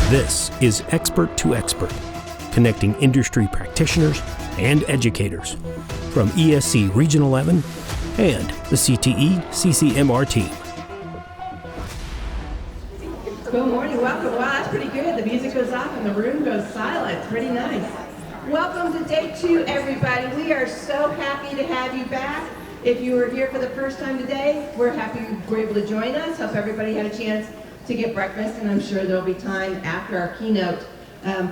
This is Expert to Expert, connecting industry practitioners and educators from ESC Region 11 and the CTE CCMR team. Good morning, welcome. Wow, that's pretty good. The music goes off and the room goes silent. Pretty nice. Welcome to day 2, everybody. We are so happy to have you back. If you were here for the first time today, we're happy you were able to join us. Hope everybody had a chance to get breakfast, and I'm sure there'll be time after our keynote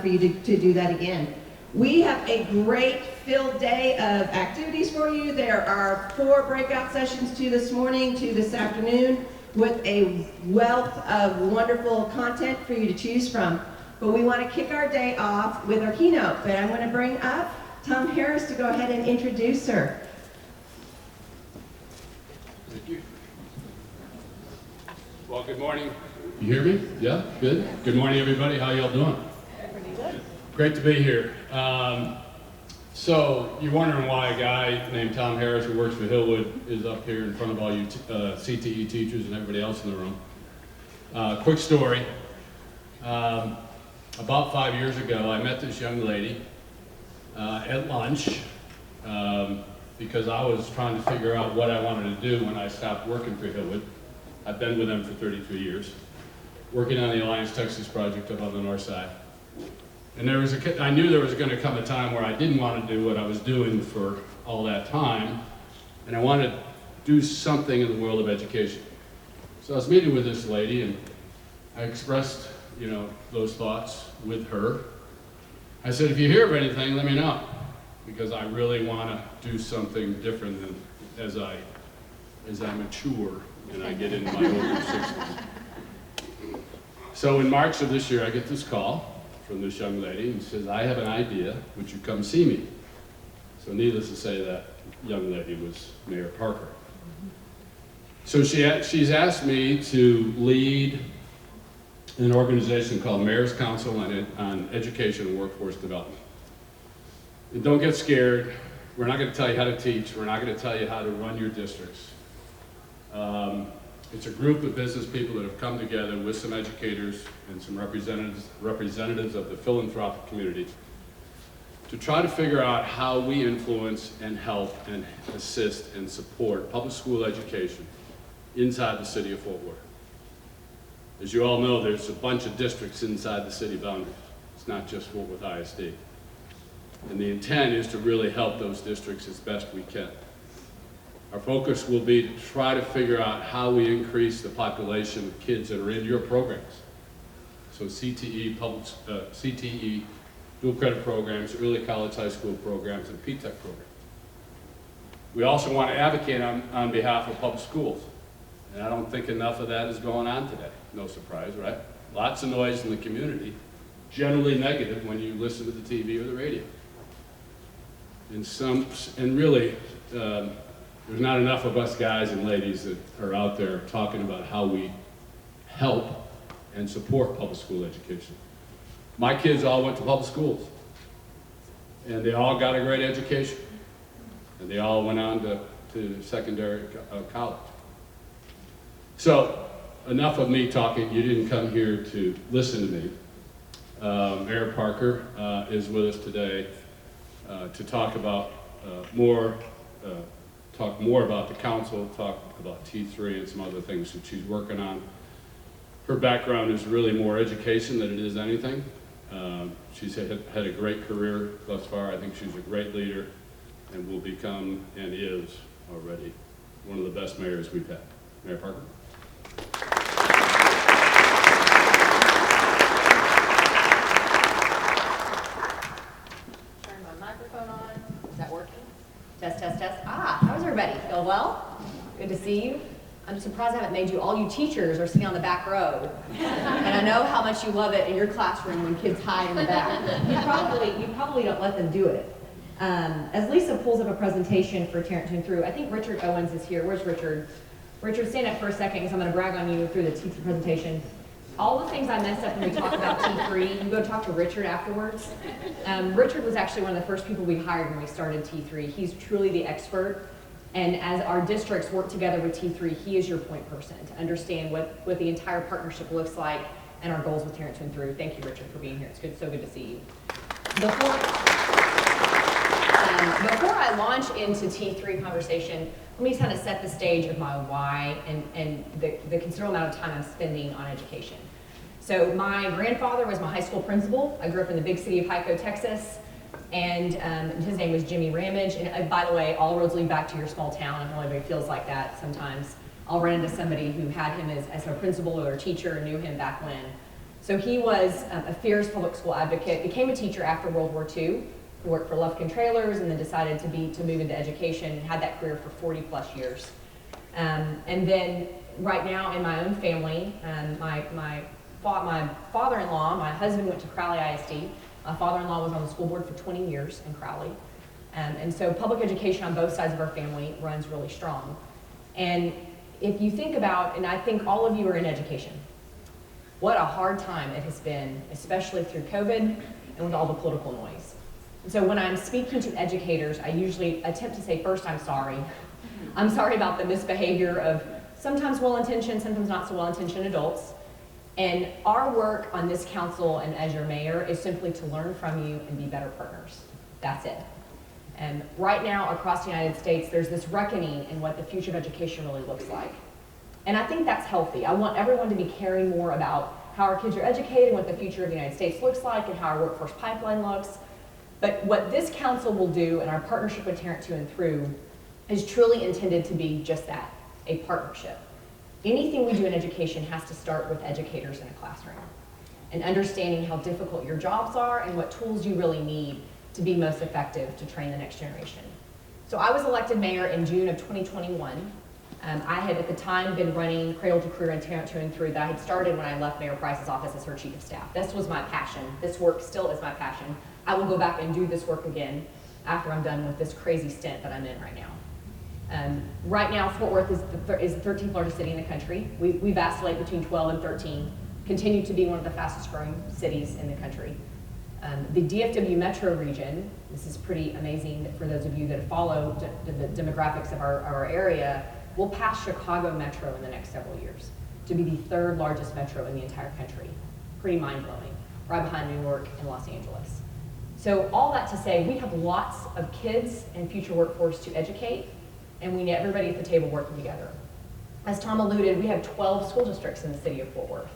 for you to do that again. We have a great filled day of activities for you. There are 4 breakout sessions this morning to this afternoon with a wealth of wonderful content for you to choose from. But we want to kick our day off with our keynote. But I'm going to bring up Tom Harris to go ahead and introduce her. Thank you. Well, good morning. You hear me? Yeah, good. Good morning, everybody. How y'all doing? Pretty good. Great to be here. So you're wondering why a guy named Tom Harris who works for Hillwood is up here in front of all you CTE teachers and everybody else in the room. Quick story. About 5 years ago, I met this young lady at lunch because I was trying to figure out what I wanted to do when I stopped working for Hillwood. I've been with them for 33 years, working on the Alliance Texas project up on the north side. And I knew there was going to come a time where I didn't want to do what I was doing for all that time, and I wanted to do something in the world of education. So I was meeting with this lady, and I expressed, those thoughts with her. I said, if you hear of anything, let me know, because I really want to do something different than as I mature and I get into my older 60s. So in March of this year, I get this call from this young lady, and says, I have an idea, would you come see me? So needless to say, that young lady was Mayor Parker. So she's asked me to lead an organization called Mayor's Council on Education and Workforce Development. And don't get scared. We're not going to tell you how to teach. We're not going to tell you how to run your districts. It's a group of business people that have come together with some educators and some representatives of the philanthropic community to try to figure out how we influence and help and assist and support public school education inside the city of Fort Worth. As you all know, there's a bunch of districts inside the city boundaries. It's not just Fort Worth ISD. And the intent is to really help those districts as best we can. Our focus will be to try to figure out how we increase the population of kids that are in your programs. So CTE, CTE, dual credit programs, early college, high school programs, and P-TECH programs. We also want to advocate on behalf of public schools. And I don't think enough of that is going on today. No surprise, right? Lots of noise in the community, generally negative when you listen to the TV or the radio. And really, there's not enough of us guys and ladies that are out there talking about how we help and support public school education. My kids all went to public schools, and they all got a great education, and they all went on to secondary college. So, enough of me talking. You didn't come here to listen to me. Mayor Parker is with us today to talk about talk more about the council, talk about T3 and some other things that she's working on. Her background is really more education than it is anything. She's had a great career thus far. I think she's a great leader and will become, and is already, one of the best mayors we've had. Mayor Parker. Turn my microphone on. Is that working? Test, test, test. How's everybody? Feel well? Good to see you. I'm surprised I haven't made you, all you teachers are sitting on the back row. And I know how much you love it in your classroom when kids hide in the back. You probably don't let them do it. As Lisa pulls up a presentation for Tarrant Through, I think Richard Owens is here. Where's Richard? Richard, stand up for a second because I'm going to brag on you through the T3 presentation. All the things I messed up when we talked about T3, you go talk to Richard afterwards. Richard was actually one of the first people we hired when we started T3. He's truly the expert. And as our districts work together with T3, he is your point person to understand what the entire partnership looks like and our goals with Tarrant to and Through. Thank you, Richard, for being here. It's good, so good to see you. Before I launch into T3 conversation, let me kind of set the stage of my why and the considerable amount of time I'm spending on education. So my grandfather was my high school principal. I grew up in the big city of Hyco, Texas, and his name was Jimmy Ramage. And by the way, all roads lead back to your small town. I know everybody feels like that sometimes. I'll run into somebody who had him as a principal or a teacher and knew him back when. So he was a fierce public school advocate, became a teacher after World War II, worked for Lufkin Trailers, and then decided to move into education, and had that career for 40 plus years. And then right now in my own family, my father-in-law, my husband went to Crowley ISD. My father-in-law was on the school board for 20 years in Crowley. And so public education on both sides of our family runs really strong. And if you think about, and I think all of you are in education, what a hard time it has been, especially through COVID and with all the political noise. And so when I'm speaking to educators, I usually attempt to say, first, I'm sorry. I'm sorry about the misbehavior of sometimes well-intentioned, sometimes not so well-intentioned adults. And our work on this council and as your mayor is simply to learn from you and be better partners. That's it. And right now across the United States, there's this reckoning in what the future of education really looks like. And I think that's healthy. I want everyone to be caring more about how our kids are educated, what the future of the United States looks like, and how our workforce pipeline looks. But what this council will do, and our partnership with Tarrant to and Through, is truly intended to be just that, a partnership. Anything we do in education has to start with educators in a classroom and understanding how difficult your jobs are and what tools you really need to be most effective to train the next generation. So I was elected mayor in June of 2021. I had at the time been running Cradle to Career and Tarrant to and Through that I had started when I left Mayor Price's office as her chief of staff. This was my passion. This work still is my passion. I will go back and do this work again after I'm done with this crazy stint that I'm in right now. Right now, Fort Worth is the 13th largest city in the country. We vacillate between 12 and 13, continue to be one of the fastest growing cities in the country. The DFW metro region, this is pretty amazing for those of you that follow the demographics of our area, will pass Chicago metro in the next several years to be the third largest metro in the entire country. Pretty mind-blowing, right behind New York and Los Angeles. So all that to say, we have lots of kids and future workforce to educate, and we need everybody at the table working together. As Tom alluded, we have 12 school districts in the city of Fort Worth,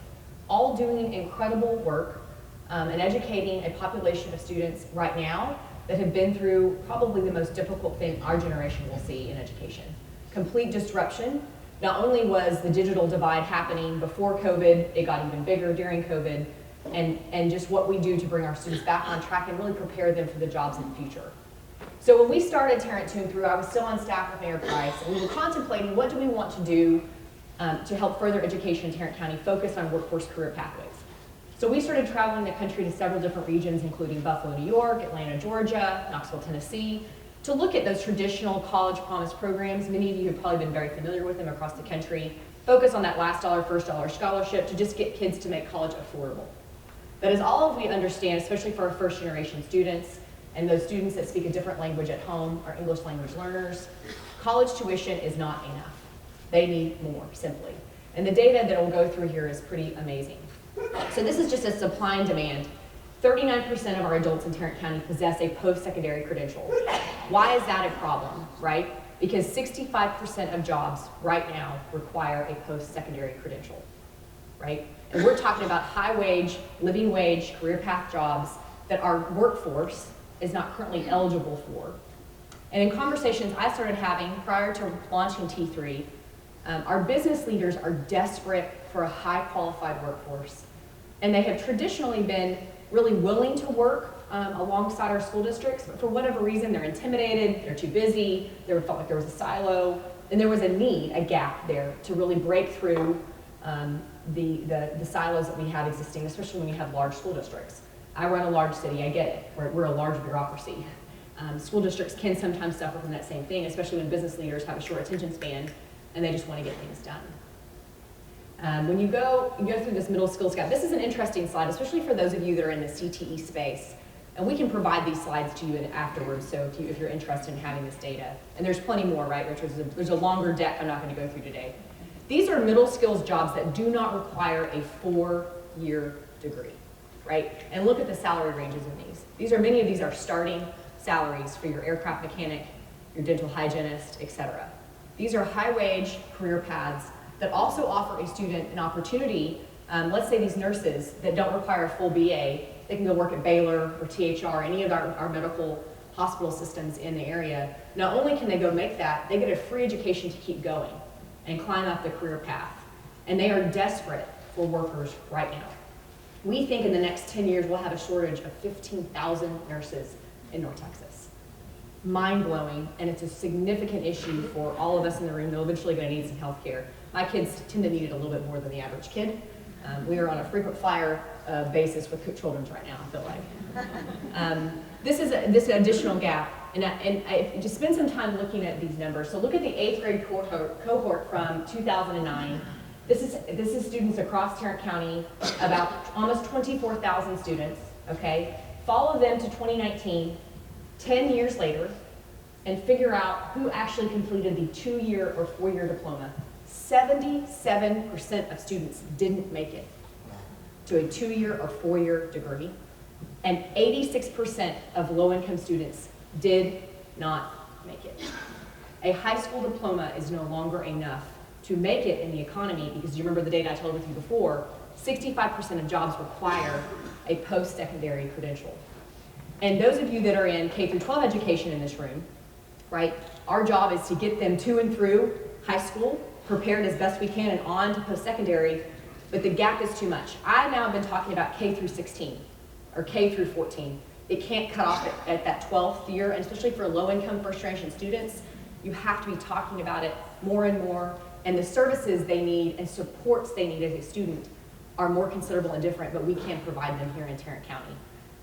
all doing incredible work and educating a population of students right now that have been through probably the most difficult thing our generation will see in education. Complete disruption. Not only was the digital divide happening before COVID, it got even bigger during COVID, and just what we do to bring our students back on track and really prepare them for the jobs in the future. So when we started Tarrant to and Through, I was still on staff with Mayor Price, and we were contemplating what do we want to do to help further education in Tarrant County, focus on workforce career pathways. So we started traveling the country to several different regions, including Buffalo, New York, Atlanta, Georgia, Knoxville, Tennessee, to look at those traditional college promise programs. Many of you have probably been very familiar with them across the country. Focus on that last dollar, first dollar scholarship to just get kids to make college affordable. But as all of we understand, especially for our first generation students and those students that speak a different language at home, our English language learners, college tuition is not enough. They need more, simply. And the data that we'll go through here is pretty amazing. So this is just a supply and demand. 39% of our adults in Tarrant County possess a post-secondary credential. Why is that a problem, right? Because 65% of jobs right now require a post-secondary credential, right? And we're talking about high wage, living wage, career path jobs that our workforce is not currently eligible for. And in conversations I started having prior to launching T3, our business leaders are desperate for a high qualified workforce. And they have traditionally been really willing to work alongside our school districts, but for whatever reason, they're intimidated, they're too busy, they felt like there was a silo, and there was a need, a gap there to really break through the silos that we have existing, especially when you have large school districts. I run a large city, I get it, we're a large bureaucracy. School districts can sometimes suffer from that same thing, especially when business leaders have a short attention span and they just want to get things done. When you go through this middle skills gap, this is an interesting slide, especially for those of you that are in the CTE space. And we can provide these slides to you afterwards, so if you're interested in having this data. And there's plenty more, right, Richard? There's a longer deck I'm not going to go through today. These are middle skills jobs that do not require a 4 4-year degree, right? And look at the salary ranges in these. Many of these are starting salaries for your aircraft mechanic, your dental hygienist, etc. These are high-wage career paths that also offer a student an opportunity. Let's say these nurses that don't require a full BA, they can go work at Baylor or THR, any of our medical hospital systems in the area. Not only can they go make that, they get a free education to keep going and climb up the career path. And they are desperate for workers right now. We think in the next 10 years we'll have a shortage of 15,000 nurses in North Texas. Mind-blowing, and it's a significant issue for all of us in the room. They're eventually going to need some health care. My kids tend to need it a little bit more than the average kid. We are on a frequent flyer basis with Cook Children's right now, I feel like. This additional gap, and I just spend some time looking at these numbers. So look at the 8th grade cohort from 2009. This is students across Tarrant County, about almost 24,000 students, okay? Follow them to 2019, 10 years later, and figure out who actually completed the 2-year or 4-year diploma. 77% of students didn't make it to a 2-year or 4-year degree, and 86% of low-income students did not make it. A high school diploma is no longer enough to make it in the economy, because you remember the data I told with you before, 65% of jobs require a post-secondary credential. And those of you that are in K through 12 education in this room, right, our job is to get them to and through high school, prepared as best we can and on to post-secondary, but the gap is too much. I now have been talking about K through 16, or K through 14. It can't cut off at that 12th year, and especially for low-income first-generation students, you have to be talking about it more and more, and the services they need and supports they need as a student are more considerable and different, but we can't provide them here in Tarrant County.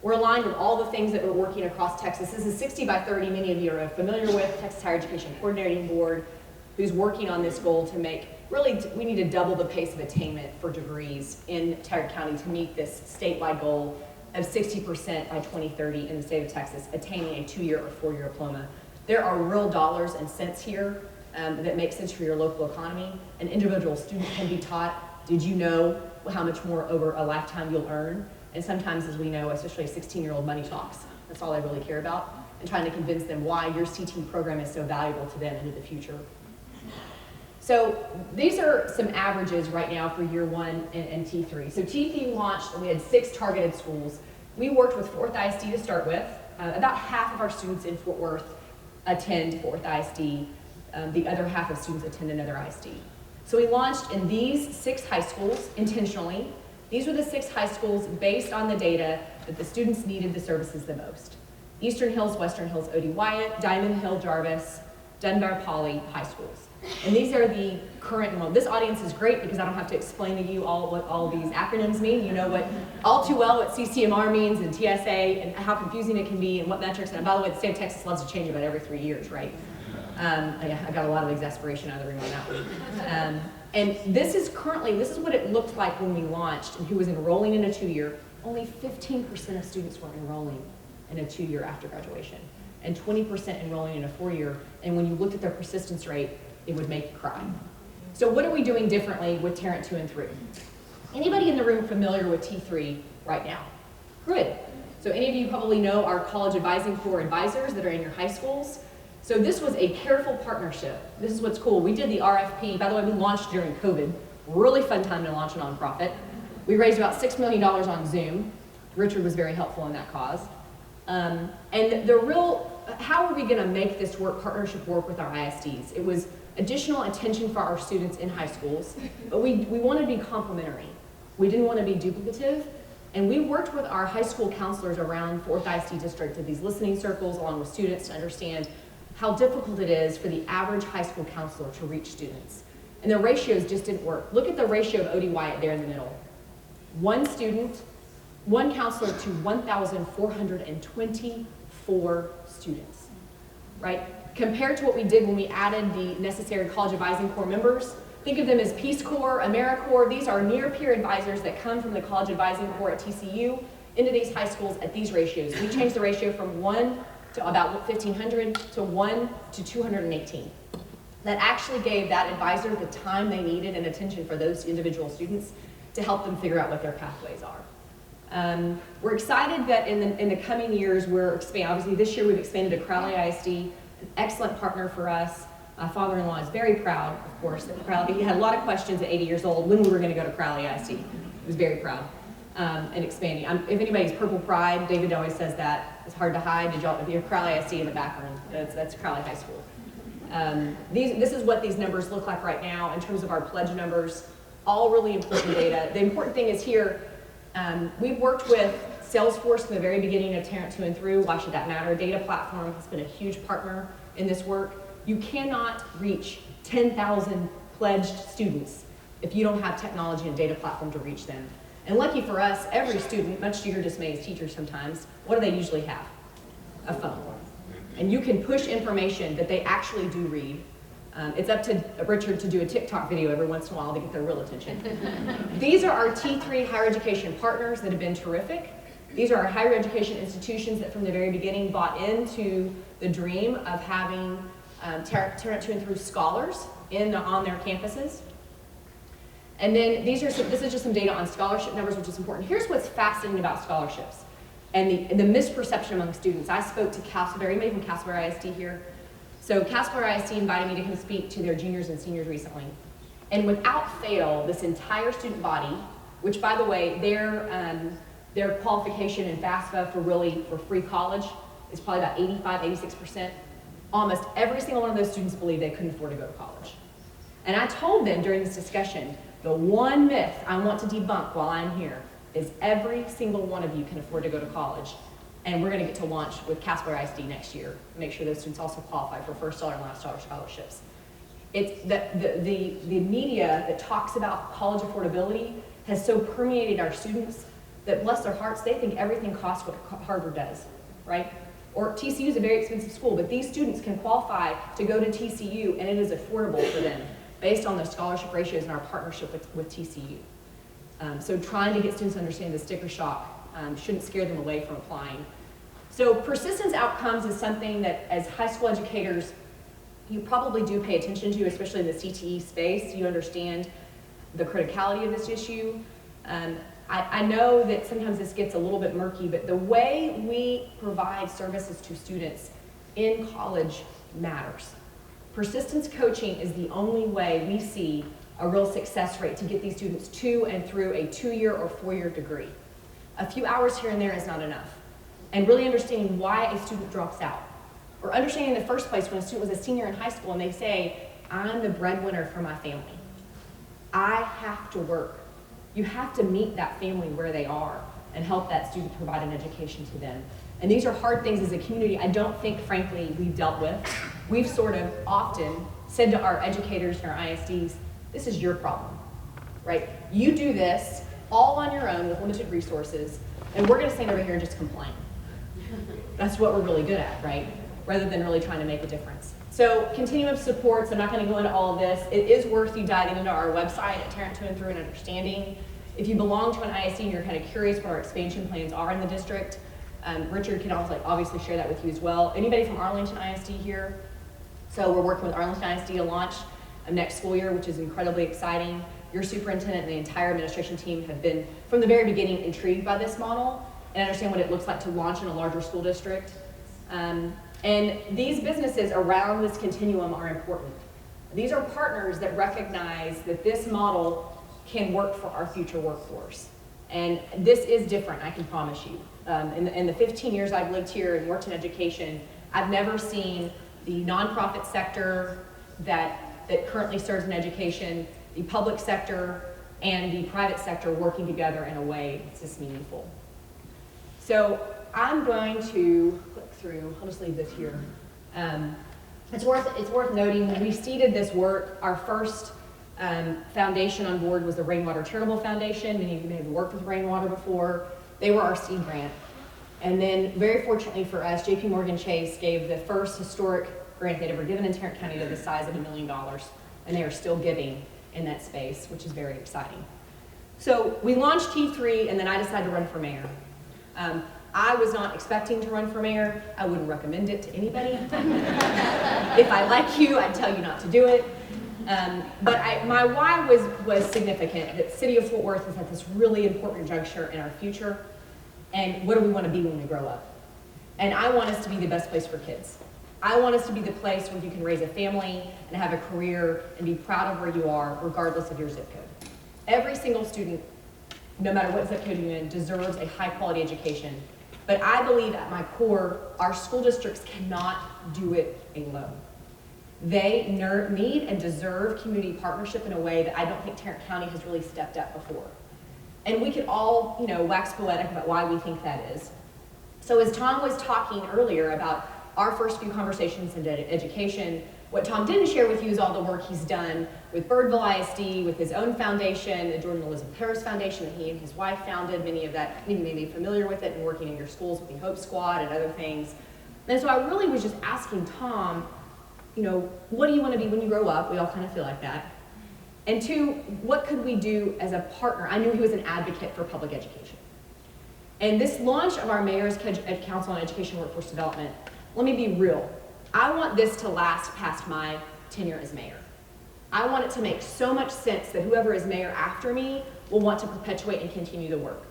We're aligned with all the things that we're working across Texas. This is 60 by 30, many of you are familiar with, Texas Higher Education Coordinating Board, who's working on this goal to make, we need to double the pace of attainment for degrees in Tarrant County to meet this statewide goal of 60% by 2030 in the state of Texas, attaining a 2-year or 4-year diploma. There are real dollars and cents here that make sense for your local economy. An individual student can be taught, did you know how much more over a lifetime you'll earn? And sometimes, as we know, especially a 16-year-old, money talks. That's all they really care about, and trying to convince them why your CT program is so valuable to them into the future. So these are some averages right now for year 1 and T3. So T3 launched, and we had 6 targeted schools. We worked with Fort Worth ISD to start with. About half of our students in Fort Worth attend Fort Worth ISD. The other half of students attend another ISD. So we launched in these 6 high schools intentionally. These were the 6 high schools based on the data that the students needed the services the most. Eastern Hills, Western Hills, O.D. Wyatt, Diamond Hill, Jarvis, Dunbar Poly High Schools. And these are the current enrollment. This audience is great because I don't have to explain to you all what all these acronyms mean. You know all too well what CCMR means and TSA and how confusing it can be and what metrics. And by the way, the state of Texas loves to change about every 3 years, right? I got a lot of exasperation out of the room on that one. And this is what it looked like when we launched and who was enrolling in a 2-year. Only 15% of students were enrolling in a 2-year after graduation, and 20% enrolling in a 4-year. And when you looked at their persistence rate, it would make you cry. So what are we doing differently with Tarrant 2 and 3? Anybody in the room familiar with T3 right now? Good. So any of you probably know our college advising corps advisors that are in your high schools. So this was a careful partnership. This is what's cool. We did the RFP. By the way, we launched during COVID. Really fun time to launch a nonprofit. We raised about $6 million on Zoom. Richard was very helpful in that cause. And how are we going to make this partnership work with our ISDs? It was additional attention for our students in high schools, but we wanted to be complementary. We didn't want to be duplicative, and we worked with our high school counselors around Fort Worth ISD district, did these listening circles along with students to understand how difficult it is for the average high school counselor to reach students. And the ratios just didn't work. Look at the ratio of O.D. Wyatt there in the middle. 1 student, 1 counselor to 1,424 students, right? Compared to what we did when we added the necessary college advising corps members, think of them as Peace Corps, AmeriCorps. These are near-peer advisors that come from the college advising corps at TCU into these high schools at these ratios. We changed the ratio from 1 to about 1,500 to 1 to 218. That actually gave that advisor the time they needed and attention for those individual students to help them figure out what their pathways are. We're excited that in the coming years we're expanding. Obviously this year we've expanded to Crowley ISD, an excellent partner for us. My father-in-law is very proud, of course, that Crowley, he had a lot of questions at 80 years old when we were going to go to Crowley ISD. He was very proud and expanding. If anybody's Purple Pride, David always says that. It's hard to hide. Did y'all, if you have Crowley ISD in the background, that's Crowley High School. This is what these numbers look like right now in terms of our pledge numbers. All really important data. The important thing is here, we've worked with Salesforce from the very beginning of Tarrant 2 and through. Why should that matter? Data platform has been a huge partner in this work. You cannot reach 10,000 pledged students if you don't have technology and data platform to reach them. And lucky for us, every student, much to your dismay as teachers sometimes, what do they usually have? A phone. And you can push information that they actually do read. It's up to Richard to do a TikTok video every once in a while to get their real attention. These are our T3 higher education partners that have been terrific. These are our higher education institutions that from the very beginning bought into the dream of having Tarrant 2 and through scholars on their campuses. And then this is just some data on scholarship numbers, which is important. Here's what's fascinating about scholarships and the misperception among students. I spoke to Castleberry, anybody from Castleberry ISD here? So Castleberry ISD invited me to come speak to their juniors and seniors recently. And without fail, this entire student body, which by the way, their qualification in FAFSA for free college is probably about 85, 86%. Almost every single one of those students believed they couldn't afford to go to college. And I told them during this discussion, the one myth I want to debunk while I'm here is every single one of you can afford to go to college. And we're going to get to launch with Casper ISD next year, make sure those students also qualify for first dollar and last dollar scholarships. It's the media that talks about college affordability has so permeated our students that bless their hearts, they think everything costs what Harvard does, right? Or TCU is a very expensive school, but these students can qualify to go to TCU and it is affordable for them based on the scholarship ratios and our partnership with TCU. So trying to get students to understand the sticker shock shouldn't scare them away from applying. So persistence outcomes is something that as high school educators, you probably do pay attention to, especially in the CTE space. You understand the criticality of this issue. I know that sometimes this gets a little bit murky, but the way we provide services to students in college matters. Persistence coaching is the only way we see a real success rate to get these students to and through a 2-year or 4-year degree. A few hours here and there is not enough. And really understanding why a student drops out. Or understanding in the first place when a student was a senior in high school and they say, I'm the breadwinner for my family. I have to work. You have to meet that family where they are and help that student provide an education to them. And these are hard things as a community I don't think, frankly, we've dealt with. We've sort of often said to our educators and our ISDs, this is your problem, right? You do this all on your own with limited resources, and we're gonna stand over here and just complain. That's what we're really good at, right? Rather than really trying to make a difference. So continuum of supports, I'm not going to go into all of this. It is worth you diving into our website at Tarrant 2 and through and understanding. If you belong to an ISD and you're kind of curious what our expansion plans are in the district, Richard can also obviously share that with you as well. Anybody from Arlington ISD here? So we're working with Arlington ISD to launch next school year, which is incredibly exciting. Your superintendent and the entire administration team have been, from the very beginning, intrigued by this model and understand what it looks like to launch in a larger school district. And these businesses around this continuum are important. These are partners that recognize that this model can work for our future workforce. And this is different, I can promise you. In the 15 years I've lived here and worked in education, I've never seen the nonprofit sector that currently serves in education, the public sector, and the private sector working together in a way that's just meaningful. So I'm going to click through, I'll just leave this here. It's worth noting when we seeded this work, our first foundation on board was the Rainwater Charitable Foundation. Many of you may have worked with Rainwater before. They were our seed grant. And then very fortunately for us, JP Morgan Chase gave the first historic grant they'd ever given in Tarrant County to the size of $1 million. And they are still giving in that space, which is very exciting. So we launched T3 and then I decided to run for mayor. I was not expecting to run for mayor. I wouldn't recommend it to anybody. If I like you, I'd tell you not to do it. But my why was significant, that City of Fort Worth is at this really important juncture in our future, and what do we want to be when we grow up? And I want us to be the best place for kids. I want us to be the place where you can raise a family and have a career and be proud of where you are, regardless of your zip code. Every single student, no matter what zip code you're in, deserves a high quality education. But I believe at my core, our school districts cannot do it alone. They need and deserve community partnership in a way that I don't think Tarrant County has really stepped up before. And we could all, wax poetic about why we think that is. So as Tom was talking earlier about our first few conversations in education, what Tom didn't share with you is all the work he's done with Birdville ISD, with his own foundation, the Jordan Elizabeth Harris Foundation that he and his wife founded. Many of that, many may be familiar with it and working in your schools with the Hope Squad and other things. And so I really was just asking Tom, what do you want to be when you grow up? We all kind of feel like that. And two, what could we do as a partner? I knew he was an advocate for public education. And this launch of our Mayor's Council on Education Workforce Development, let me be real. I want this to last past my tenure as mayor. I want it to make so much sense that whoever is mayor after me will want to perpetuate and continue the work.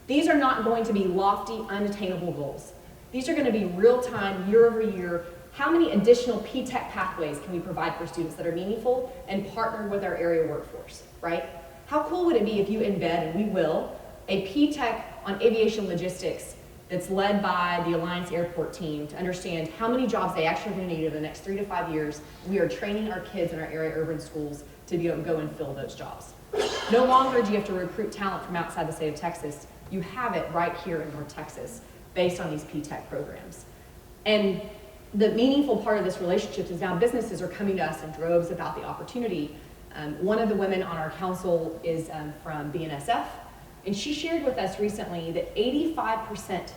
These are not going to be lofty, unattainable goals. These are going to be real-time, year over year. How many additional P-TECH pathways can we provide for students that are meaningful and partner with our area workforce, right? How cool would it be if you embed, and we will, a P-TECH on aviation logistics that's led by the Alliance Airport team to understand how many jobs they actually are going to need over the next 3 to 5 years. We are training our kids in our area urban schools to be able to go and fill those jobs. No longer do you have to recruit talent from outside the state of Texas. You have it right here in North Texas based on these P-TECH programs. And the meaningful part of this relationship is now businesses are coming to us in droves about the opportunity. One of the women on our council is from BNSF, and she shared with us recently that 85%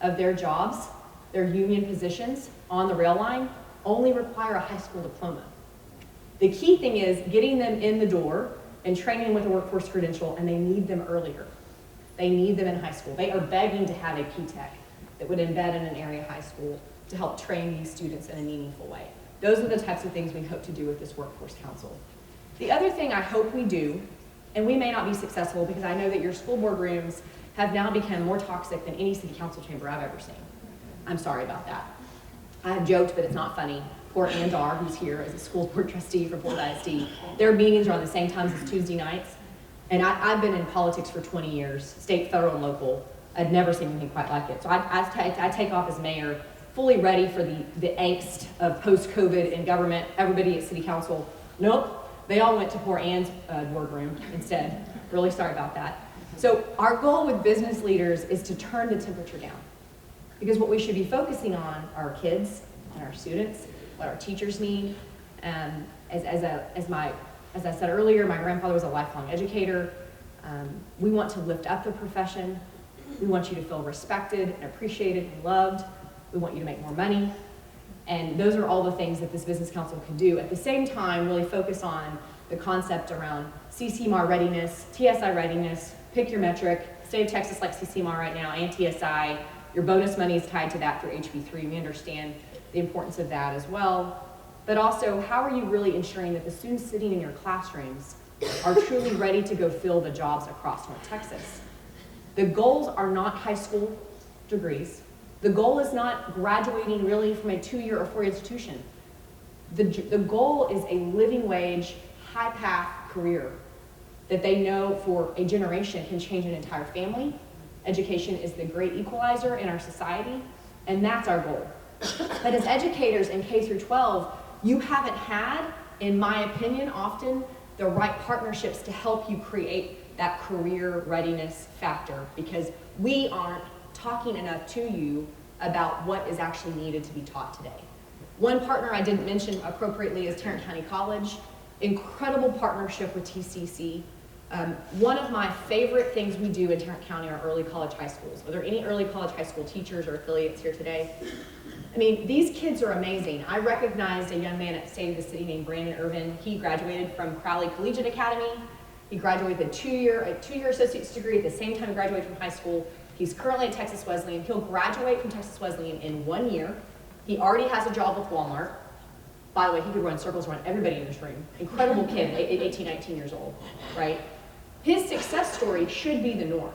of their jobs, their union positions on the rail line, only require a high school diploma. The key thing is getting them in the door and training them with a workforce credential, and they need them earlier. They need them in high school. They are begging to have a P-TECH that would embed in an area high school to help train these students in a meaningful way. Those are the types of things we hope to do with this Workforce Council. The other thing I hope we do, and we may not be successful because I know that your school board rooms have now become more toxic than any city council chamber I've ever seen. I'm sorry about that. I have joked, but it's not funny. Poor Ann Dar, who's here as a school board trustee for Fort ISD, their meetings are on the same times as Tuesday nights. And I've been in politics for 20 years, state, federal, and local. I'd never seen anything quite like it. So I take off as mayor fully ready for the angst of post-COVID in government. Everybody at city council, nope. They all went to poor Ann's boardroom instead. Really sorry about that. So our goal with business leaders is to turn the temperature down. Because what we should be focusing on are our kids and our students, what our teachers need. As I said earlier, my grandfather was a lifelong educator. We want to lift up the profession. We want you to feel respected and appreciated and loved. We want you to make more money. And those are all the things that this business council can do. At the same time, really focus on the concept around CCMR readiness, TSI readiness, pick your metric. The state of Texas likes CCMR right now and TSI. Your bonus money is tied to that through HB3. We understand the importance of that as well. But also, how are you really ensuring that the students sitting in your classrooms are truly ready to go fill the jobs across North Texas? The goals are not high school degrees. The goal is not graduating really from a 2-year or 4-year institution. The goal is a living wage, high path career that they know for a generation can change an entire family. Education is the great equalizer in our society, and that's our goal. But as educators in K through 12, you haven't had, in my opinion, often the right partnerships to help you create that career readiness factor, because we aren't talking enough to you about what is actually needed to be taught today. One partner I didn't mention appropriately is Tarrant County College. Incredible partnership with TCC. One of my favorite things we do in Tarrant County are early college high schools. Are there any early college high school teachers or affiliates here today? I mean, these kids are amazing. I recognized a young man at State of the City named Brandon Irvin. He graduated from Crowley Collegiate Academy. He graduated with a two-year associate's degree at the same time he graduated from high school. He's currently at Texas Wesleyan. He'll graduate from Texas Wesleyan in 1 year. He already has a job with Walmart. By the way, he could run circles around everybody in this room. Incredible kid, 18, 19 years old, right? His success story should be the norm.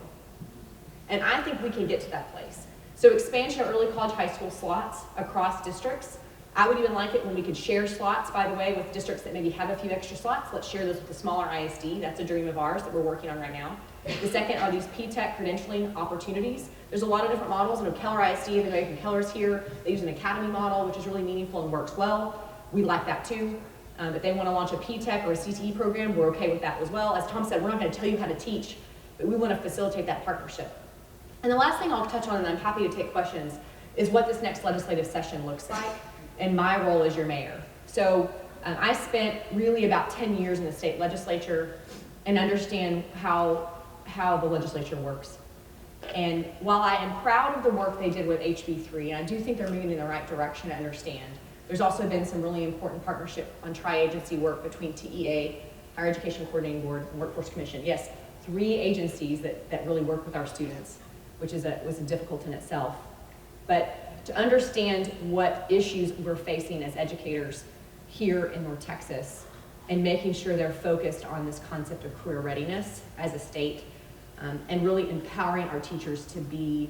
And I think we can get to that place. So expansion of early college, high school slots across districts. I would even like it when we could share slots, by the way, with districts that maybe have a few extra slots. Let's share those with the smaller ISD. That's a dream of ours that we're working on right now. The second are these P-Tech credentialing opportunities. There's a lot of different models. I know Keller ISD, the American Keller's here. They use an academy model, which is really meaningful and works well. We like that too. If they want to launch a P-Tech or a CTE program, we're okay with that as well. As Tom said, we're not going to tell you how to teach, but we want to facilitate that partnership. And the last thing I'll touch on, and I'm happy to take questions, is what this next legislative session looks like and my role as your mayor. So I spent really about 10 years in the state legislature and understand how the legislature works. And while I am proud of the work they did with HB3, and I do think they're moving in the right direction to understand, there's also been some really important partnership on tri-agency work between TEA, Higher Education Coordinating Board, and Workforce Commission. Yes, 3 agencies that really work with our students, which was difficult in itself. But to understand what issues we're facing as educators here in North Texas and making sure they're focused on this concept of career readiness as a state and really empowering our teachers to be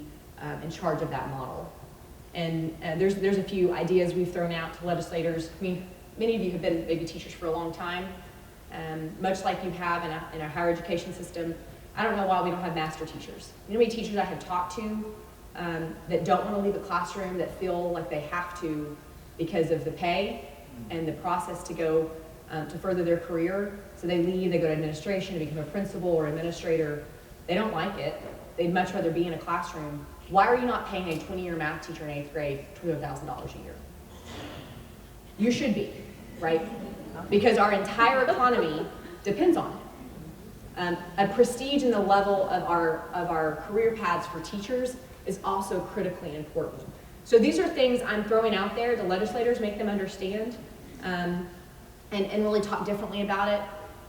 in charge of that model. And there's a few ideas we've thrown out to legislators. I mean, many of you have been maybe teachers for a long time, much like you have in our higher education system. I don't know why we don't have master teachers. You know how many teachers I have talked to that don't want to leave the classroom, that feel like they have to because of the pay and the process to go to further their career. So they leave, they go to administration to become a principal or administrator. They don't like it. They'd much rather be in a classroom. Why are you not paying a 20-year math teacher in 8th grade $200,000 a year? You should be, right? Because our entire economy depends on it. A prestige in the level of our career paths for teachers is also critically important. So these are things I'm throwing out there to legislators, make them understand, and really talk differently about it.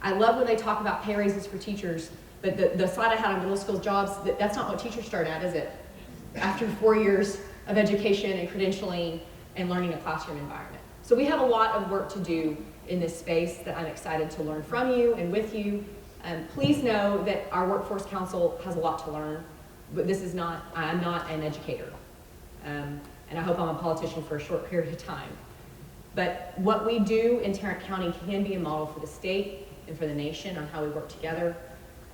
I love when they talk about pay raises for teachers, but the slide I had on middle school jobs, that's not what teachers start at, is it? After 4 years of education and credentialing and learning a classroom environment. So we have a lot of work to do in this space that I'm excited to learn from you and with you. Please know that our Workforce Council has a lot to learn, but I'm not an educator. And I hope I'm a politician for a short period of time. But what we do in Tarrant County can be a model for the state and for the nation on how we work together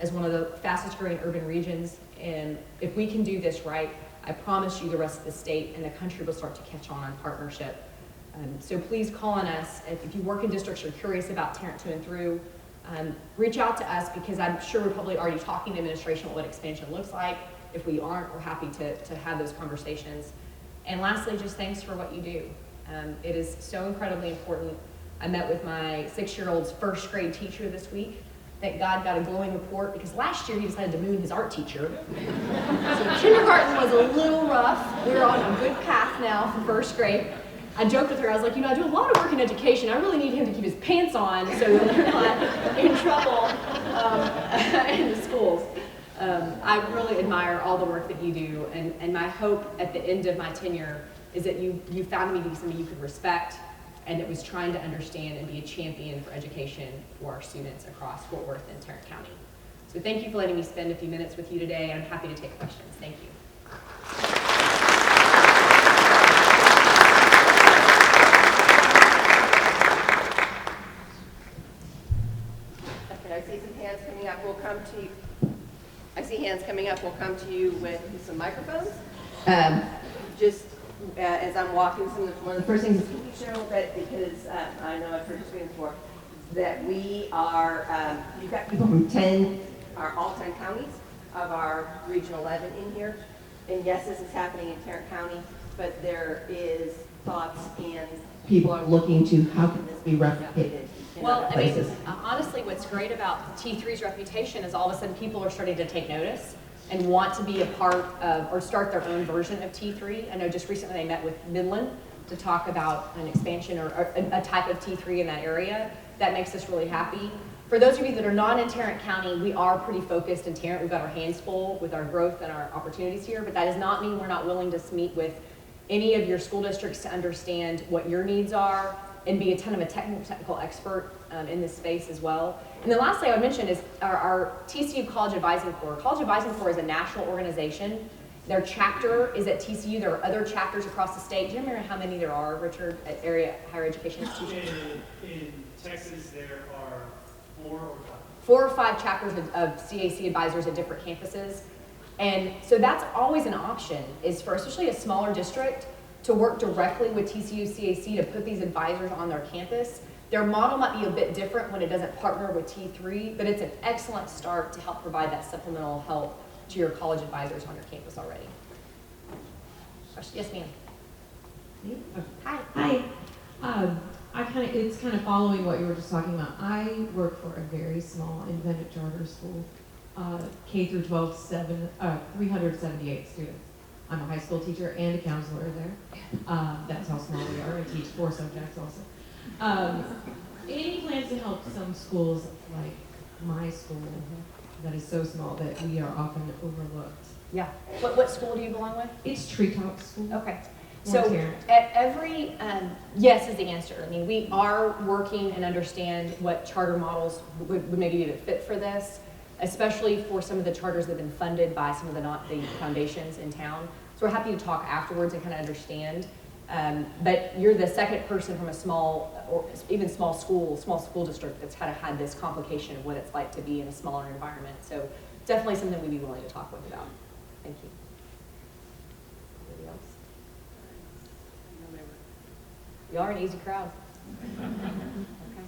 as one of the fastest growing urban regions. And if we can do this right, I promise you the rest of the state and the country will start to catch on partnership. So please call on us. If you work in districts or are curious about Tarrant to and through, reach out to us, because I'm sure we're probably already talking to administration about what expansion looks like. If we aren't, we're happy to have those conversations. And lastly, just thanks for what you do. It is so incredibly important. I met with my 6-year-old's first grade teacher this week. Thank God got a glowing report, because last year he decided to moon his art teacher. So kindergarten was a little rough. We're on a good path now for first grade. I joked with her, I was like, I do a lot of work in education. I really need him to keep his pants on so that they're not in trouble in the schools. I really admire all the work that you do, and my hope at the end of my tenure is that you found me to be somebody you could respect, and that was trying to understand and be a champion for education for our students across Fort Worth and Tarrant County. So thank you for letting me spend a few minutes with you today. I'm happy to take questions. Thank you. Okay, I see some hands coming up. We'll come to you. I see hands coming up. We'll come to you with some microphones. Just as I'm walking, one of the first things is to show that, because I know I've heard you speak before, that we are, you've got people from all 10 counties of our Region 11 in here. And yes, this is happening in Tarrant County, but there is thoughts and people are looking to how can this be replicated in other places. Honestly, what's great about T3's reputation is all of a sudden people are starting to take notice and want to be a part of or start their own version of T3. I know just recently they met with Midland to talk about an expansion or a type of T3 in that area. That makes us really happy. For those of you that are not in Tarrant County, we are pretty focused in Tarrant. We've got our hands full with our growth and our opportunities here, but that does not mean we're not willing to meet with any of your school districts to understand what your needs are and be a ton of a technical expert in this space as well. And the last thing I would mention is our TCU College Advising Corps. College Advising Corps is a national organization. Their chapter is at TCU. There are other chapters across the state. Do you remember how many there are, Richard, at area higher education institutions? In Texas, there are 4 or 5. 4 or 5 chapters of CAC advisors at different campuses. And so that's always an option, is for especially a smaller district to work directly with TCU CAC to put these advisors on their campus. Their model might be a bit different when it doesn't partner with T3, but it's an excellent start to help provide that supplemental help to your college advisors on your campus already. Question? Yes, ma'am. Hi. Hi. It's kind of following what you were just talking about. I work for a very small independent charter school, K through 12, 378 students. I'm a high school teacher and a counselor there. That's how small we are. I teach 4 subjects also. Any plans to help some schools like my school that is so small that we are often overlooked? Yeah. What school do you belong with? It's Treetop School. Okay. So Tarrant. at every, yes is the answer. I mean, we are working and understand what charter models would maybe be a fit for this, especially for some of the charters that have been funded by some of the foundations in town. So we're happy to talk afterwards and kind of understand. But you're the second person from a small, or even small school district that's kind of had this complication of what it's like to be in a smaller environment. So definitely something we'd be willing to talk with about. Thank you. Anybody else? Y'all are an easy crowd. Okay.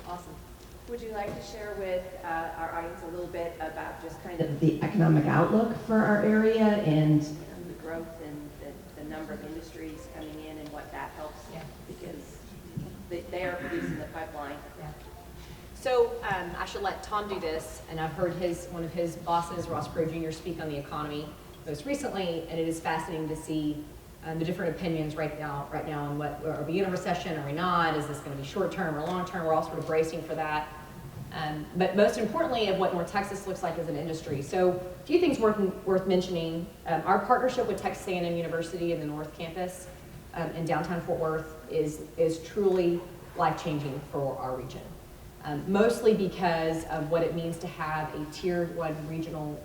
Awesome. Would you like to share with our audience a little bit about just kind of the economic outlook for our area and the growth and the number of industries coming in and what that helps? Yeah. Because they are producing the pipeline. Yeah. So I should let Tom do this, and I've heard one of his bosses, Ross Crow Jr., speak on the economy most recently, and it is fascinating to see the different opinions right now on what, are we in a recession, are we not, is this going to be short term or long term? We're all sort of bracing for that. But most importantly of what North Texas looks like as an industry. So a few things worth mentioning. Our partnership with Texas A&M University in the North Campus in downtown Fort Worth is truly life-changing for our region. Mostly because of what it means to have a tier 1 regional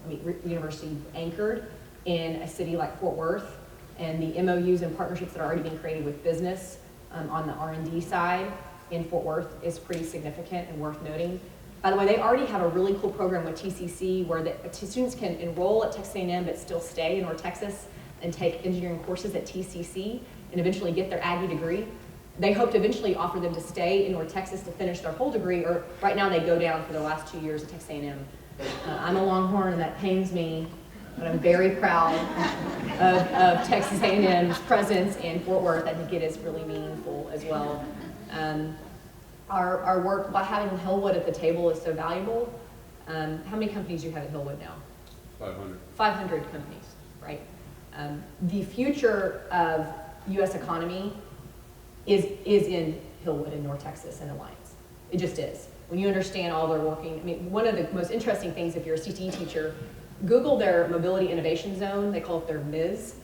university anchored in a city like Fort Worth, and the MOUs and partnerships that are already being created with business on the R&D side in Fort Worth is pretty significant and worth noting. By the way, they already have a really cool program with TCC where the students can enroll at Texas A&M but still stay in North Texas and take engineering courses at TCC and eventually get their Aggie degree. They hope to eventually offer them to stay in North Texas to finish their whole degree, or right now they go down for the last 2 years at Texas A&M. I'm a Longhorn and that pains me, but I'm very proud of Texas A&M's presence in Fort Worth. I think it is really meaningful as well. Our work by having Hillwood at the table is so valuable. How many companies do you have at Hillwood now? 500. 500 companies, right? The future of U.S. economy is in Hillwood in North Texas and Alliance. It just is. When you understand all their working, I mean, one of the most interesting things if you're a CTE teacher, Google their Mobility Innovation Zone, they call it their MIZ,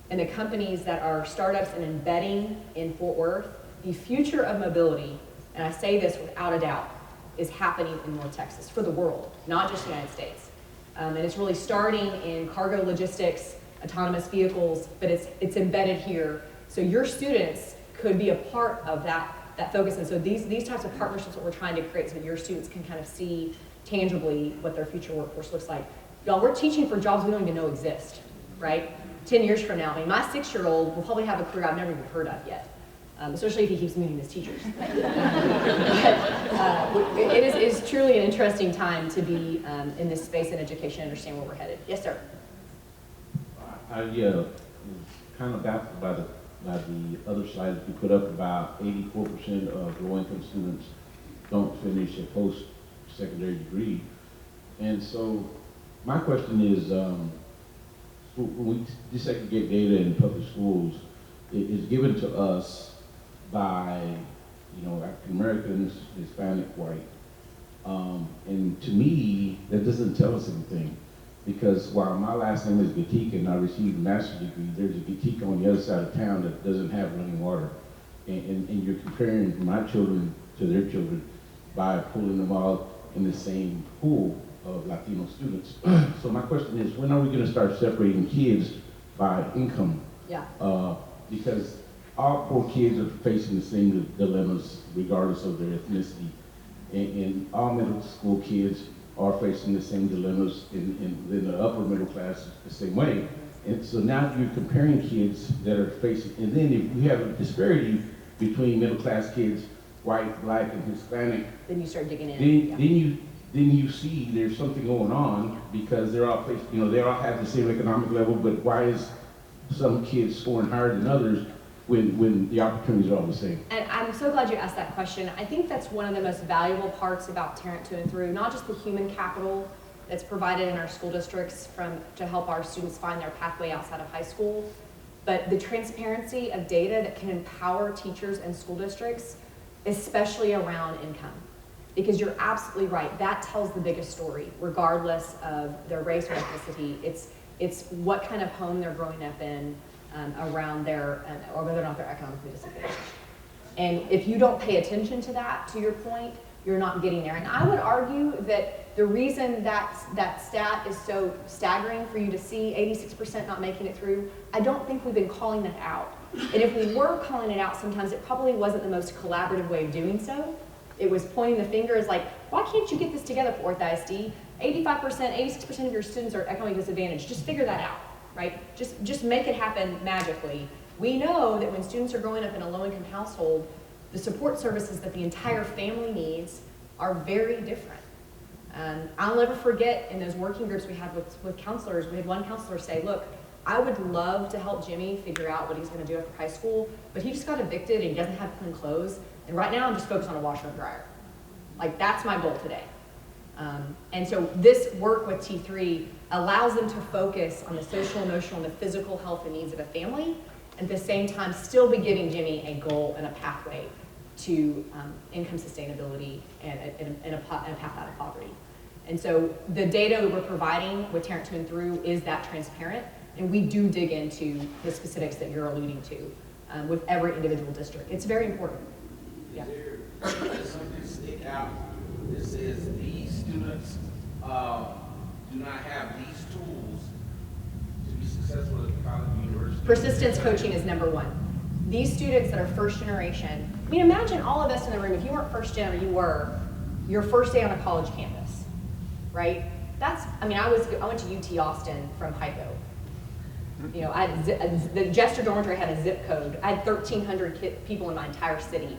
and the companies that are startups and embedding in Fort Worth, the future of mobility, and I say this without a doubt, is happening in North Texas for the world, not just the United States. And it's really starting in cargo logistics, autonomous vehicles, but it's embedded here. So your students could be a part of that focus. And so these types of partnerships that we're trying to create so that your students can kind of see tangibly what their future workforce looks like. Y'all, we're teaching for jobs we don't even know exist, right? 10 years from now, I mean, my 6-year-old will probably have a career I've never even heard of yet, especially if he keeps meeting his teachers. It is truly an interesting time to be in this space in education and understand where we're headed. Yes, sir. I was kind of baffled by the other slide that you put up about 84% of low-income students don't finish a post-secondary degree. And so my question is, when we desegregate data in public schools, it is given to us by, African Americans, Hispanic, white. And to me, that doesn't tell us anything. Because while my last name is Gatika and I received a master's degree, there's a Gatika on the other side of town that doesn't have running water. and you're comparing my children to their children by pulling them all in the same pool of Latino students. So my question is, when are we going to start separating kids by income? Yeah. Because all poor kids are facing the same dilemmas regardless of their ethnicity. And all middle school kids are facing the same dilemmas in the upper middle class the same way. And so now you're comparing kids that are facing, and then if we have a disparity between middle class kids, white, black, and Hispanic, Then you start digging in. then you see there's something going on because they're all facing, they all have the same economic level, but why is some kids scoring higher than others when the opportunities are all the same? And I'm so glad you asked that question. I think that's one of the most valuable parts about Tarrant to and through, not just the human capital that's provided in our school districts to help our students find their pathway outside of high school, but the transparency of data that can empower teachers and school districts, especially around income. Because you're absolutely right, that tells the biggest story, regardless of their race or ethnicity. It's what kind of home they're growing up in, around or whether or not they're economically disadvantaged. And if you don't pay attention to that, to your point, you're not getting there. And I would argue that the reason that stat is so staggering for you to see 86% not making it through, I don't think we've been calling that out. And if we were calling it out, sometimes it probably wasn't the most collaborative way of doing so. It was pointing the finger as like, why can't you get this together, Fourth ISD? 85%, 86% of your students are economically disadvantaged. Just figure that out, right? Just make it happen magically. We know that when students are growing up in a low-income household, the support services that the entire family needs are very different. I'll never forget in those working groups we had with counselors, we had one counselor say, look, I would love to help Jimmy figure out what he's going to do after high school, but he just got evicted and he doesn't have clean clothes. And right now I'm just focused on a washer and dryer. Like, that's my goal today. And so this work with T3 allows them to focus on the social, emotional, and the physical health and needs of a family, and at the same time still be giving Jimmy a goal and a pathway to income sustainability and a path out of poverty. And so the data that we're providing with Tarrant to and through is that transparent, and we do dig into the specifics that you're alluding to with every individual district. It's very important. Yeah. Is there something stick out that says these students do not have these tools to be successful at the college and university? Persistence coaching is number one. These students that are first generation, I mean, imagine all of us in the room, if you weren't first gen or you were, your first day on a college campus, right? I went to UT Austin from HICO. I had the Jester dormitory had a zip code. I had 1,300 people in my entire city,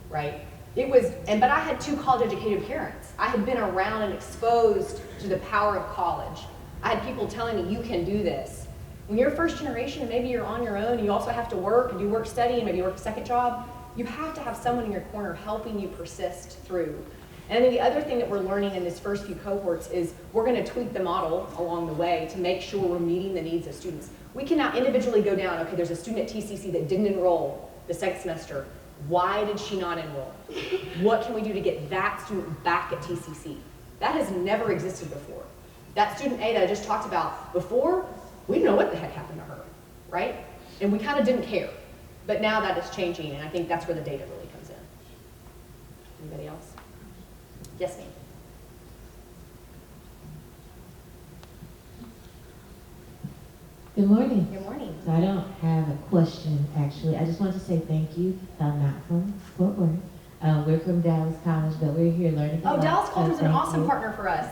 right? But I had 2 college-educated parents. I had been around and exposed to the power of college. I had people telling me, you can do this. When you're first generation and maybe you're on your own, and you also have to work and do work study and maybe you work a second job, you have to have someone in your corner helping you persist through. And then the other thing that we're learning in this first few cohorts is we're going to tweak the model along the way to make sure we're meeting the needs of students. We can now individually go down, okay, there's a student at TCC that didn't enroll the second semester. Why did she not enroll? What can we do to get that student back at TCC? That has never existed before. That student A that I just talked about before, we didn't know what the heck happened to her, right? And we kind of didn't care. But now that is changing, and I think that's where the data really comes in. Anybody else? Yes, ma'am. Good morning. Good morning. So I don't have a question, actually. I just want to say thank you. I'm not from Fort Worth. We're from Dallas College, but we're here learning a lot. Oh, Dallas College was an awesome partner for us.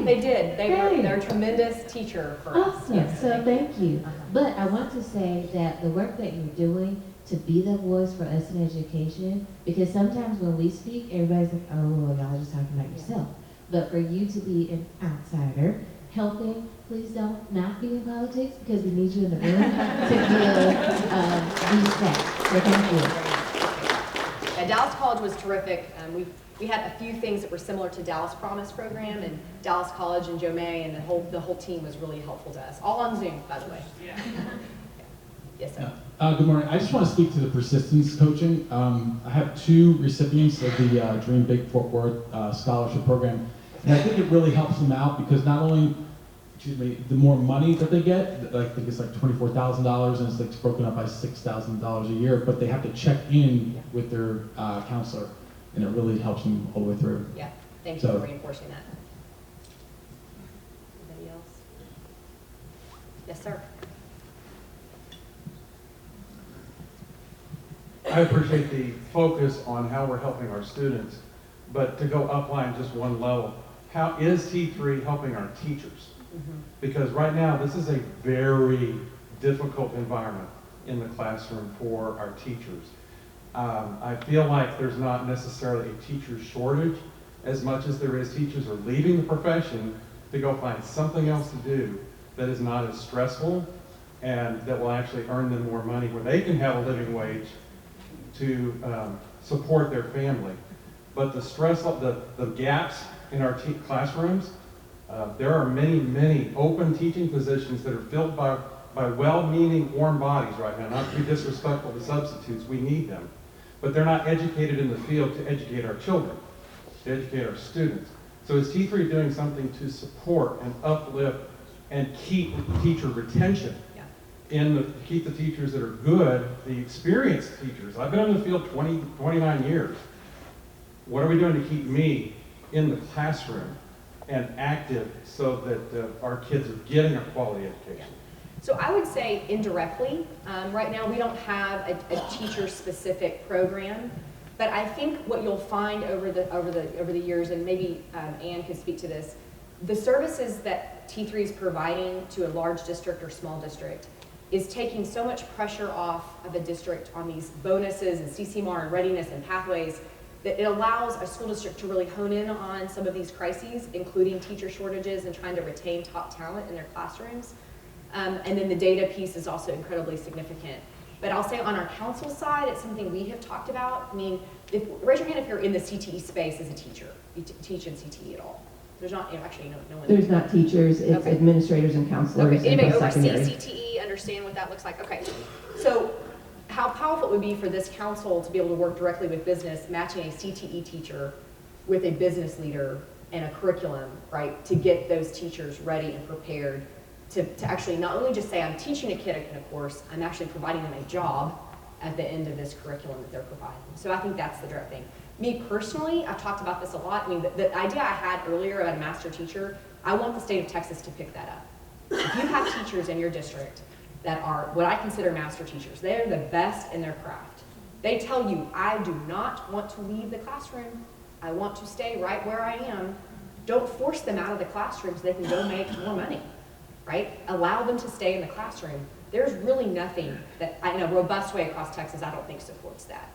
They did. They're a tremendous teacher for us. Awesome. Yes, So thank you. But I want to say that the work that you're doing to be the voice for us in education, because sometimes when we speak, everybody's like, oh, well, y'all are just talking about yourself. But for you to be an outsider, helping, please don't not be in politics, because we need you in the room to give these facts. So thank you. Dallas College was terrific. We had a few things that were similar to Dallas Promise program, and Dallas College and Joe May and the whole team was really helpful to us. All on Zoom, by the way. Yeah. Yes, sir. Good morning. I just want to speak to the persistence coaching. I have 2 recipients of the Dream Big Fort Worth scholarship program, and I think it really helps them out because not only the more money that they get, like I think it's like $24,000 and it's like broken up by $6,000 a year, but they have to check in with their counselor, and it really helps them all the way through. Yeah, thank you for reinforcing that. Anybody else? Yes, sir. I appreciate the focus on how we're helping our students, but to go upline just one level, how is T3 helping our teachers? Because right now, this is a very difficult environment in the classroom for our teachers. I feel like there's not necessarily a teacher shortage as much as there is teachers are leaving the profession to go find something else to do that is not as stressful and that will actually earn them more money where they can have a living wage to support their family. But the stress, the gaps in our classrooms, there are many, many open teaching positions that are filled by well-meaning warm bodies right now. Not to be disrespectful to substitutes, we need them. But they're not educated in the field to educate our children, to educate our students. So is T3 doing something to support and uplift and keep teacher retention? Keep the teachers that are good, the experienced teachers. I've been in the field 29 years. What are we doing to keep me in the classroom and active so that our kids are getting a quality education? So I would say indirectly. Right now we don't have a teacher-specific program, but I think what you'll find over the years, and maybe Ann could speak to this, the services that T3 is providing to a large district or small district is taking so much pressure off of a district on these bonuses and CCMR and readiness and pathways that it allows a school district to really hone in on some of these crises, including teacher shortages and trying to retain top talent in their classrooms. And then the data piece is also incredibly significant. But I'll say on our council side, it's something we have talked about. I mean, raise your hand if you're in the CTE space as a teacher. You teach in CTE at all? There's not, actually, no one. There's not teachers, it's administrators and counselors. Okay, anybody oversee CTE, understand what that looks like? Okay, so how powerful it would be for this council to be able to work directly with business, matching a CTE teacher with a business leader and a curriculum, right, to get those teachers ready and prepared to actually not only just say, I'm teaching a kid in a course, I'm actually providing them a job at the end of this curriculum that they're providing. So I think that's the direct thing. Me personally, I've talked about this a lot. I mean, the idea I had earlier about a master teacher, I want the state of Texas to pick that up. If you have teachers in your district that are what I consider master teachers, they're the best in their craft. They tell you, I do not want to leave the classroom. I want to stay right where I am. Don't force them out of the classroom so they can go make more money, right? Allow them to stay in the classroom. There's really nothing that, in a robust way across Texas, I don't think supports that.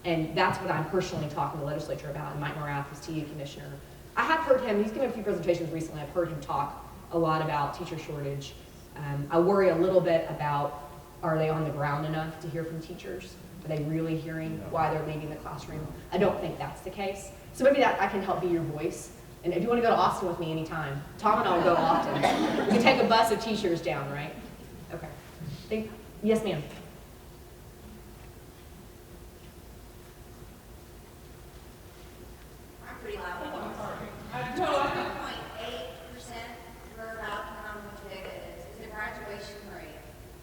And that's what I'm personally talking to the legislature about, and Mike Morath, who's TA commissioner. I have heard him, he's given a few presentations recently, I've heard him talk a lot about teacher shortage. I worry a little bit about, are they on the ground enough to hear from teachers? Are they really hearing why they're leaving the classroom? I don't think that's the case. So maybe that I can help be your voice. And if you want to go to Austin with me anytime, Tom and I will go often. We can take a bus of teachers down, right? Okay. Yes, ma'am. I'm pretty loud. 2.8% for about how much big it is the graduation rate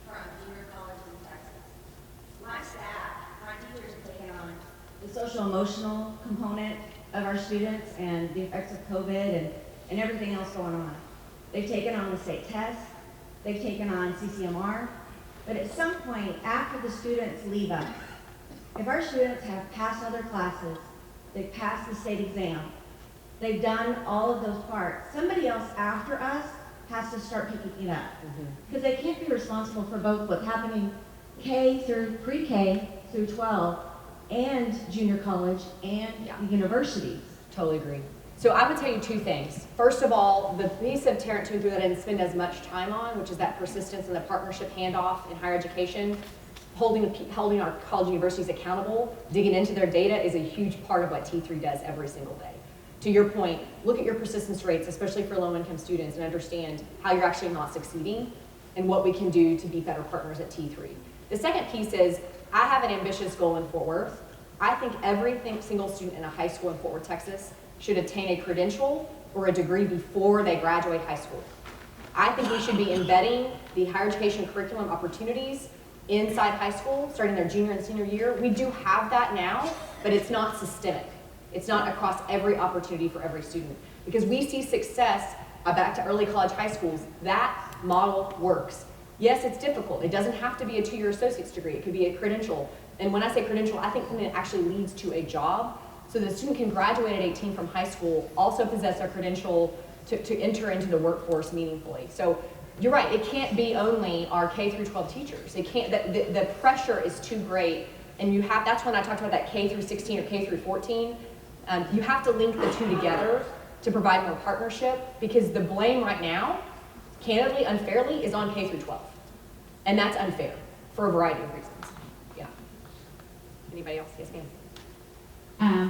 from junior college in Texas. My staff, my teachers have taken on the social emotional component of our students and the effects of COVID and everything else going on. They've taken on the state test, they've taken on CCMR, but at some point after the students leave us, if our students have passed other classes, they've passed the state exam, they've done all of those parts, somebody else after us has to start picking it up. Because they can't be responsible for both what's happening K through pre-K through 12 and junior college and universities. Totally agree. So I would tell you two things. First of all, the piece of Tarrant 2 and 3 that I didn't spend as much time on, which is that persistence and the partnership handoff in higher education, holding our college universities accountable, digging into their data is a huge part of what T3 does every single day. To your point, look at your persistence rates, especially for low-income students, and understand how you're actually not succeeding and what we can do to be better partners at T3. The second piece is, I have an ambitious goal in Fort Worth. I think every single student in a high school in Fort Worth, Texas should obtain a credential or a degree before they graduate high school. I think we should be embedding the higher education curriculum opportunities inside high school, starting their junior and senior year. We do have that now, but it's not systemic. It's not across every opportunity for every student. Because we see success back to early college high schools. That model works. Yes, it's difficult. It doesn't have to be a 2-year associate's degree. It could be a credential. And when I say credential, I think something that actually leads to a job. So the student can graduate at 18 from high school, also possess a credential to enter into the workforce meaningfully. So you're right, it can't be only our K through 12 teachers. It can't, the pressure is too great. And you have, that's when I talked about that K through 16 or K through 14. You have to link the two together to provide more partnership, because the blame right now, candidly, unfairly, is on K through 12. And that's unfair for a variety of reasons. Yeah. Anybody else? Yes, ma'am.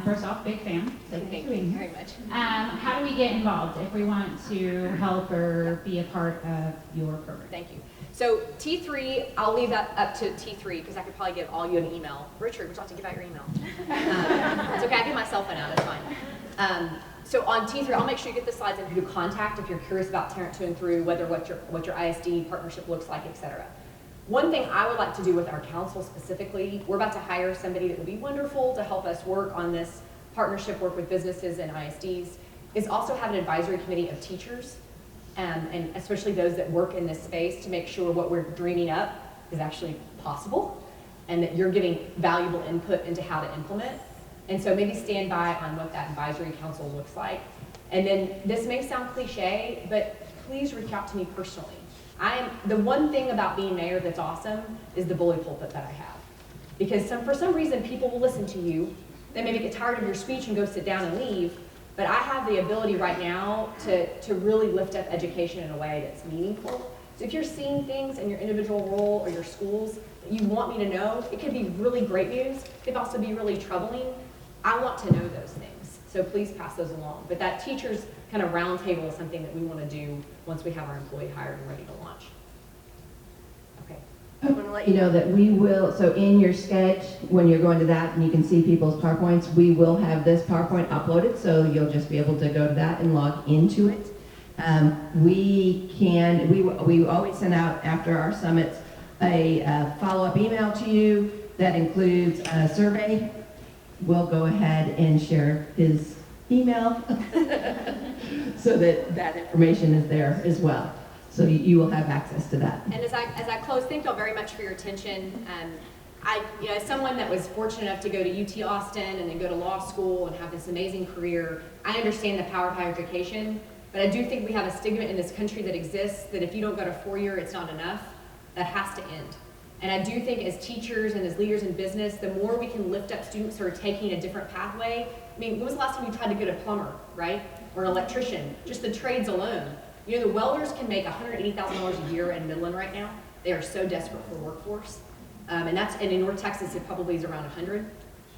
First off, big fan. So Thank you very much. How do we get involved if we want to help or be a part of your program? Thank you. So T3, I'll leave that up to T3 because I could probably give all you an email. Richard, would you like to give out your email? It's okay, I give my cell phone out, it's fine. So on T3, I'll make sure you get the slides and who to contact if you're curious about Tarrant 2 and through, whether what your ISD partnership looks like, etc. One thing I would like to do with our council specifically, we're about to hire somebody that would be wonderful to help us work on this partnership, work with businesses and ISDs, is also have an advisory committee of teachers, and especially those that work in this space, to make sure what we're dreaming up is actually possible and that you're giving valuable input into how to implement. And so maybe stand by on what that advisory council looks like. And then this may sound cliche, but please reach out to me personally. The one thing about being mayor that's awesome is the bully pulpit that I have. Because for some reason, people will listen to you. They maybe get tired of your speech and go sit down and leave. But I have the ability right now to really lift up education in a way that's meaningful. So if you're seeing things in your individual role or your schools that you want me to know, it could be really great news. It could also be really troubling. I want to know those things. So please pass those along. But that teacher's kind of roundtable is something that we want to do once we have our employee hired and ready to launch. Okay. I want to let you know that we will, so in your sketch, when you're going to that and you can see people's PowerPoints, we will have this PowerPoint uploaded, so you'll just be able to go to that and log into it. We always send out after our summits a follow-up email to you that includes a survey. We'll go ahead and share his email so that information is there as well. So you will have access to that. And as I close, thank y'all very much for your attention. As someone that was fortunate enough to go to UT Austin and then go to law school and have this amazing career, I understand the power of higher education, but I do think we have a stigma in this country that exists that if you don't go to 4-year, it's not enough. That has to end. And I do think as teachers and as leaders in business, the more we can lift up students who are taking a different pathway. I mean, when was the last time you tried to get a plumber, right? Or an electrician? Just the trades alone. You know, the welders can make $180,000 a year in Midland right now. They are so desperate for workforce. And in North Texas, it probably is around 100.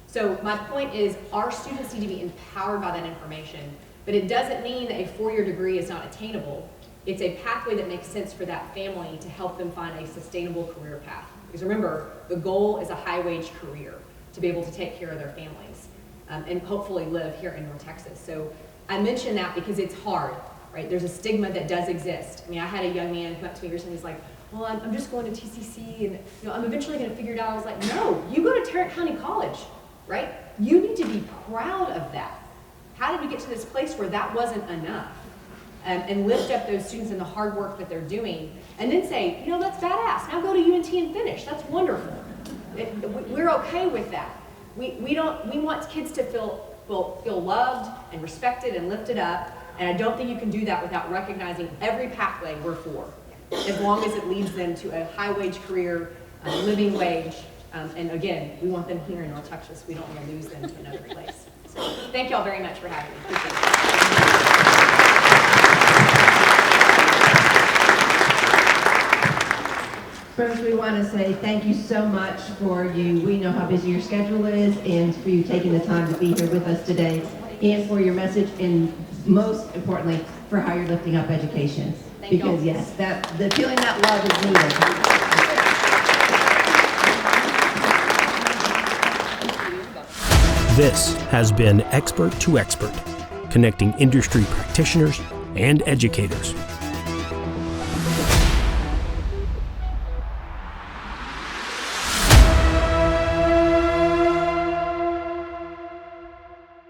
So my point is our students need to be empowered by that information, but it doesn't mean that a 4-year degree is not attainable. It's a pathway that makes sense for that family to help them find a sustainable career path. Because remember, the goal is a high-wage career to be able to take care of their families and hopefully live here in North Texas. So I mention that because it's hard, right? There's a stigma that does exist. I mean, I had a young man come up to me recently, he's like, well, I'm just going to TCC and I'm eventually going to figure it out. I was like, no, you go to Tarrant County College, right? You need to be proud of that. How did we get to this place where that wasn't enough? And lift up those students and the hard work that they're doing, and then say, that's badass. Now go to UNT and finish. That's wonderful. We're okay with that. We want kids to feel loved and respected and lifted up, and I don't think you can do that without recognizing every pathway we're for, as long as it leads them to a high-wage career, living wage, and again, we want them here in North Texas. We don't want to lose them to another place. So thank y'all very much for having me. Appreciate it. First, we want to say thank you so much for you. We know how busy your schedule is, and for you taking the time to be here with us today, and for your message, and most importantly, for how you're lifting up education. Because yes, the feeling that love is needed. This has been Expert to Expert, connecting industry practitioners and educators